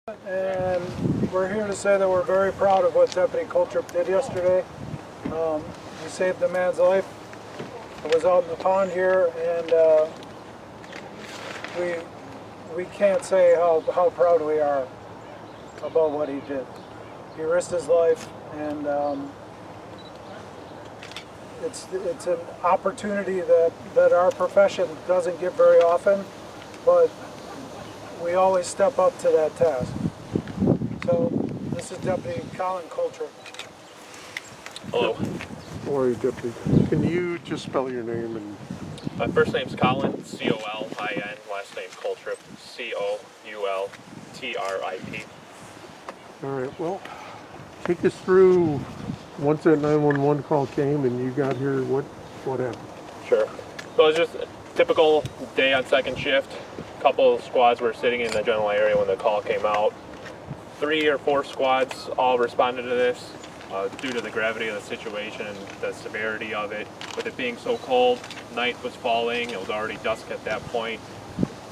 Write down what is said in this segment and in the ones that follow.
And we're here to say that we're very proud of what Deputy Coutrip did yesterday. He saved a man's life. I was out in the pond here, and we can't say how proud we are about what he did. He risked his life, and it's an opportunity that our profession doesn't get very often, but we always step up to that task. So this is Deputy Colin Coutrip. Hello. How are you, Deputy? Can you just spell your name and... My first name's Colin, C-O-L-I-N, last name Coutrip, C-O-U-L-T-R-I-P. All right, well, take us through, once that 911 call came and you got here, what happened? Sure. So it was just a typical day on second shift. A couple of squads were sitting in the general area when the call came out. 3 or 4 squads all responded to this due to the gravity of the situation and the severity of it. With it being so cold, night was falling, it was already dusk at that point.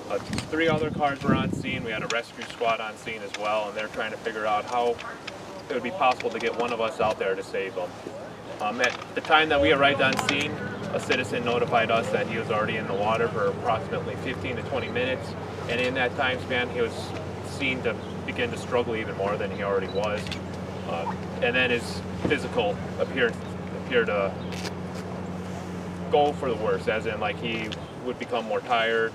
3 other cars were on scene. We had a rescue squad on scene as well, and they're trying to figure out how it would be possible to get one of us out there to save them. At the time that we arrived on scene, a citizen notified us that he was already in the water for approximately 15 to 20 minutes, and in that time span he was seen to begin to struggle even more than he already was. And then his physical appeared to go for the worse, as in like he would become more tired.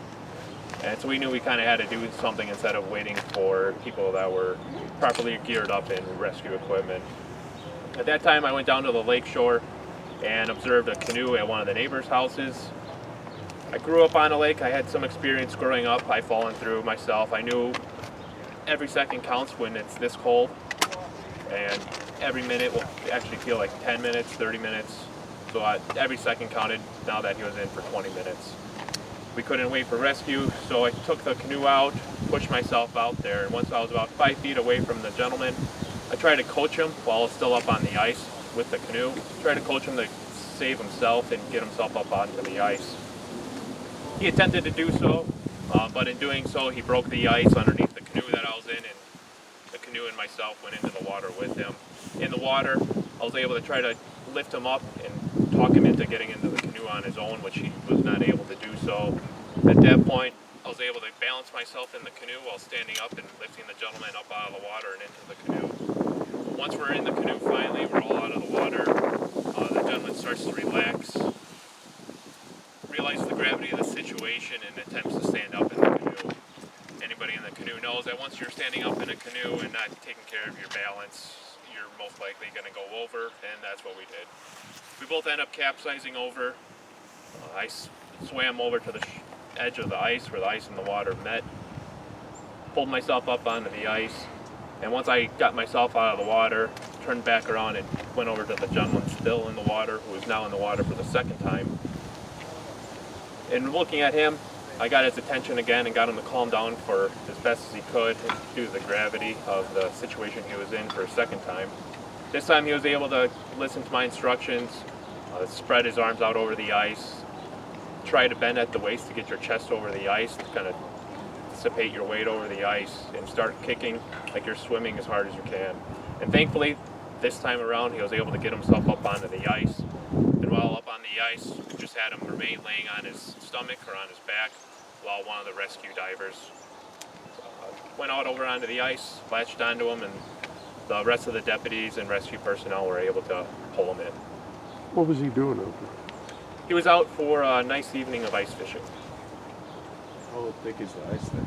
And so we knew we kind of had to do something instead of waiting for people that were properly geared up in rescue equipment. At that time I went down to the lake shore and observed a canoe at one of the neighbors' houses. I grew up on a lake. I had some experience growing up. I've fallen through myself. I knew every second counts when it's this cold, and every minute will actually feel like 10 minutes, 30 minutes. So every second counted now that he was in for 20 minutes. We couldn't wait for rescue, so I took the canoe out, pushed myself out there, and once I was about 5 feet away from the gentleman, I tried to coach him while I was still up on the ice with the canoe. Tried to coach him to save himself and get himself up onto the ice. He attempted to do so, but in doing so, he broke the ice underneath the canoe that I was in, and the canoe and myself went into the water with him. In the water, I was able to try to lift him up and talk him into getting into the canoe on his own, which he was not able to do so. At that point, I was able to balance myself in the canoe while standing up and lifting the gentleman up out of the water and into the canoe. Once we're in the canoe finally, we're all out of the water, the gentleman starts to relax, realizes the gravity of the situation, and attempts to stand up in the canoe. Anybody in the canoe knows that once you're standing up in a canoe and not taking care of your balance, you're most likely going to go over, and that's what we did. We both end up capsizing over. I swam over to the edge of the ice where the ice and the water met, pulled myself up onto the ice, and once I got myself out of the water, turned back around and went over to the gentleman still in the water, who was now in the water for the second time. And looking at him, I got his attention again and got him to calm down for as best as he could due to the gravity of the situation he was in for a second time. This time he was able to listen to my instructions, spread his arms out over the ice, try to bend at the waist to get your chest over the ice, to kind of dissipate your weight over the ice, and start kicking like you're swimming as hard as you can. And thankfully, this time around, he was able to get himself up onto the ice. And while up on the ice, we just had him remain laying on his stomach or on his back while one of the rescue divers went out over onto the ice, latched onto him, and the rest of the deputies and rescue personnel were able to pull him in. What was he doing out there? He was out for a nice evening of ice fishing. How thick is the ice there?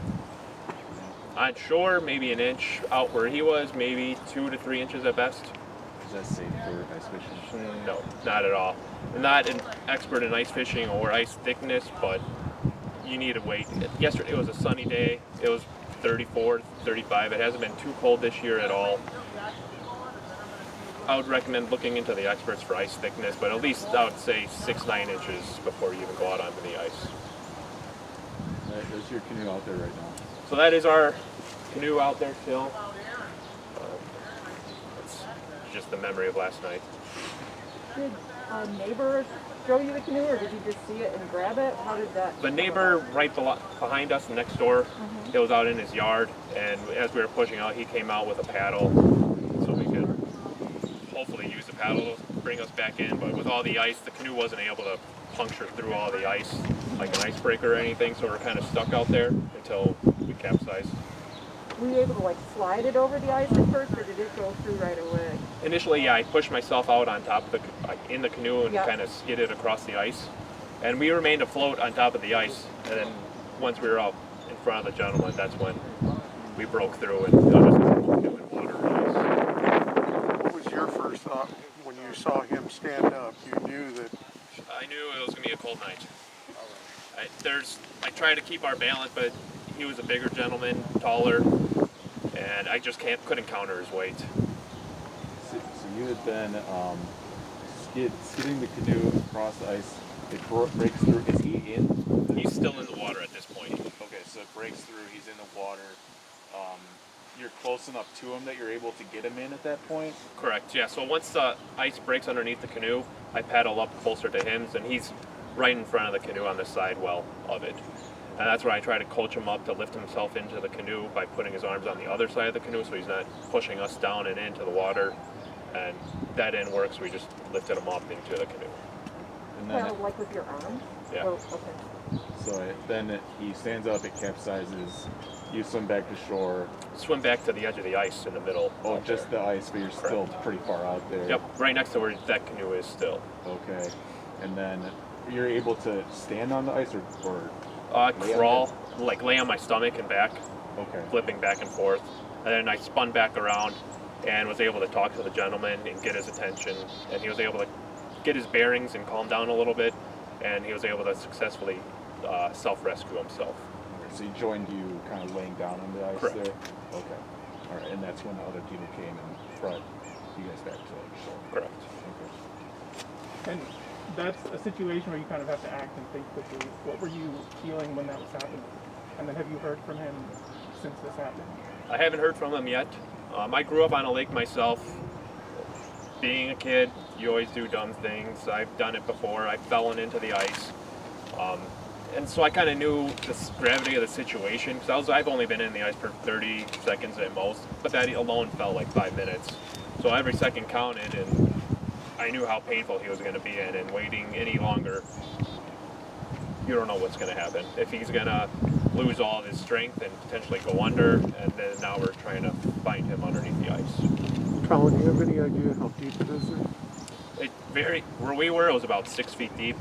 On shore, maybe an inch. Out where he was, maybe 2 to 3 inches at best. Is that safe for ice fishing? No, not at all. I'm not an expert in ice fishing or ice thickness, but you need to wait. Yesterday was a sunny day. It was 34, 35. It hasn't been too cold this year at all. I would recommend looking into the experts for ice thickness, but at least I would say 6-9 inches before you even go out onto the ice. There's your canoe out there right now. So that is our canoe out there still. It's just the memory of last night. Did a neighbor show you the canoe, or did you just see it and grab it? How did that? The neighbor right behind us next door, he was out in his yard, and as we were pushing out, he came out with a paddle so we could hopefully use the paddle to bring us back in. But with all the ice, the canoe wasn't able to puncture through all the ice like an icebreaker or anything, so we're kind of stuck out there until we capsized. Were you able to like slide it over the ice at first, or did it go through right away? Initially, yeah, I pushed myself out on top of in the canoe and Yep. kind of skidded across the ice. And we remained afloat on top of the ice. And then once we were out in front of the gentleman, that's when we broke through and got us into the canoe and water rose. What was your first thought when you saw him stand up? You knew that. I knew it was going to be a cold night. I tried to keep our balance, but he was a bigger gentleman, taller, and I just couldn't counter his weight. So you had been skidding the canoe across the ice. It breaks through. Is he in? He's still in the water at this point. Okay, so it breaks through. He's in the water. You're close enough to him that you're able to get him in at that point? Correct, yeah. So once the ice breaks underneath the canoe, I paddle up closer to him, and he's right in front of the canoe on the side well of it. And that's where I try to coach him up to lift himself into the canoe by putting his arms on the other side of the canoe so he's not pushing us down and into the water. And that end works, we just lifted him up into the canoe. And then Well, like with your arm? Yeah. Oh, okay. then he stands up, it capsizes. You swim back to shore. Swim back to the edge of the ice in the middle. Oh, out just there. the ice, but you're still pretty far out there. Yep, right next to where that canoe is still. Okay. And then you're able to stand on the ice or lay on Crawl, like lay on my stomach and back, Okay. flipping back and forth. And then I spun back around and was able to talk to the gentleman and get his attention. And he was able to get his bearings and calm down a little bit. And he was able to successfully self-rescue himself. So he joined you kind of laying down on the ice Correct. there? Okay. All right. And that's when the other team came and brought you guys back to shore. Correct. Okay. And that's a situation where you kind of have to act and think quickly. What were you feeling when that was happening? And then have you heard from him since this happened? I haven't heard from him yet. I grew up on a lake myself. Being a kid, you always do dumb things. I've done it before. I've fallen into the ice. And so I kind of knew the gravity of the situation because I've only been in the ice for 30 seconds at most, but that alone felt like 5 minutes. So every second counted, and I knew how painful he was going to be in, and waiting any longer, you don't know what's going to happen. If he's going to lose all of his strength and potentially go under, and then now we're trying to find him underneath the ice. Colin, do you have any idea how deep it is there? Where we were, it was about 6 feet deep,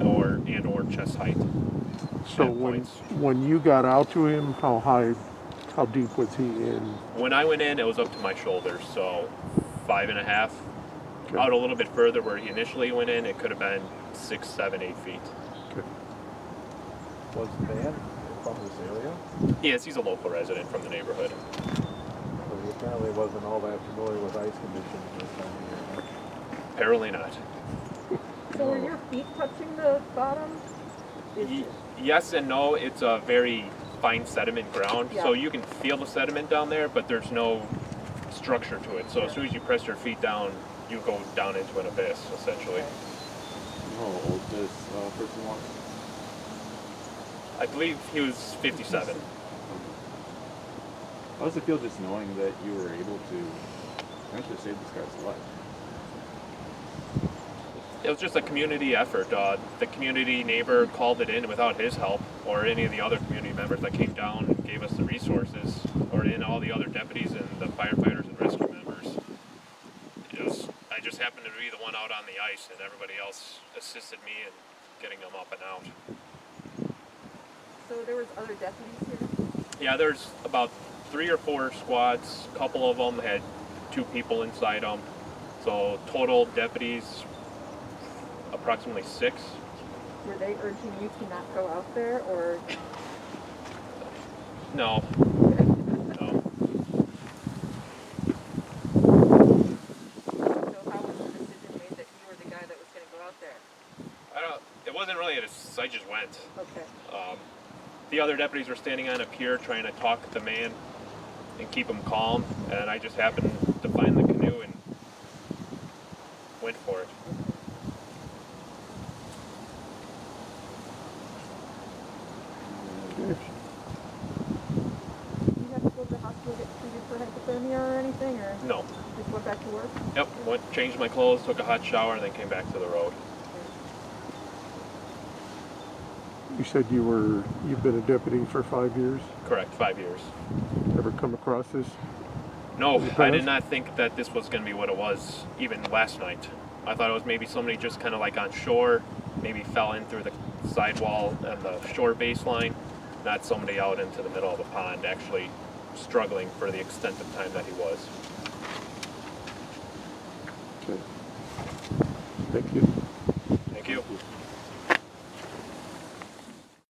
or chest height. So at points. when you got out to him, how deep was he in? When I went in, it was up to my shoulders, so 5.5. Okay. Out a little bit further where he initially went in, it could have been 6, 7, 8 feet. Okay. Was the man from this area? Yes, he's a local resident from the neighborhood. So he apparently wasn't all that familiar with ice conditions this time of year. Apparently not. So were your feet touching the bottom? Yes and no. It's a very fine sediment ground, so Yeah. you can feel the sediment down there, but there's no structure to it. So as soon as you press your feet down, you go down into an abyss, essentially. How old this person was? I believe he was 57. How does it feel just knowing that you were able to potentially save this guy's life? It was just a community effort. The community neighbor called it in without his help, or any of the other community members that came down and gave us the resources, or in all the other deputies and the firefighters and rescue members. I just happened to be the one out on the ice, and everybody else assisted me in getting them up and out. So there was other deputies here? Yeah, there's about 3 or 4 squads. A couple of them had 2 people inside them. So total deputies, approximately 6. Were they urging you to not go out there, or? No. No. So how was the decision made that you were the guy that was going to go out there? It wasn't really I just went. Okay. The other deputies were standing on a pier trying to talk the man and keep him calm, and I just happened to find the canoe and went for it. from here or anything, or No. just went back to work? Yep. Went, changed my clothes, took a hot shower, and then came back to the road. You said you've been a deputy for 5 years. Correct. 5 years. Ever come across this? No, In the I did past? not think that this was going to be what it was even last night. I thought it was maybe somebody just kind of like on shore, maybe fell in through the sidewall and the shore baseline, not somebody out into the middle of a pond actually struggling for the extent of time that he was.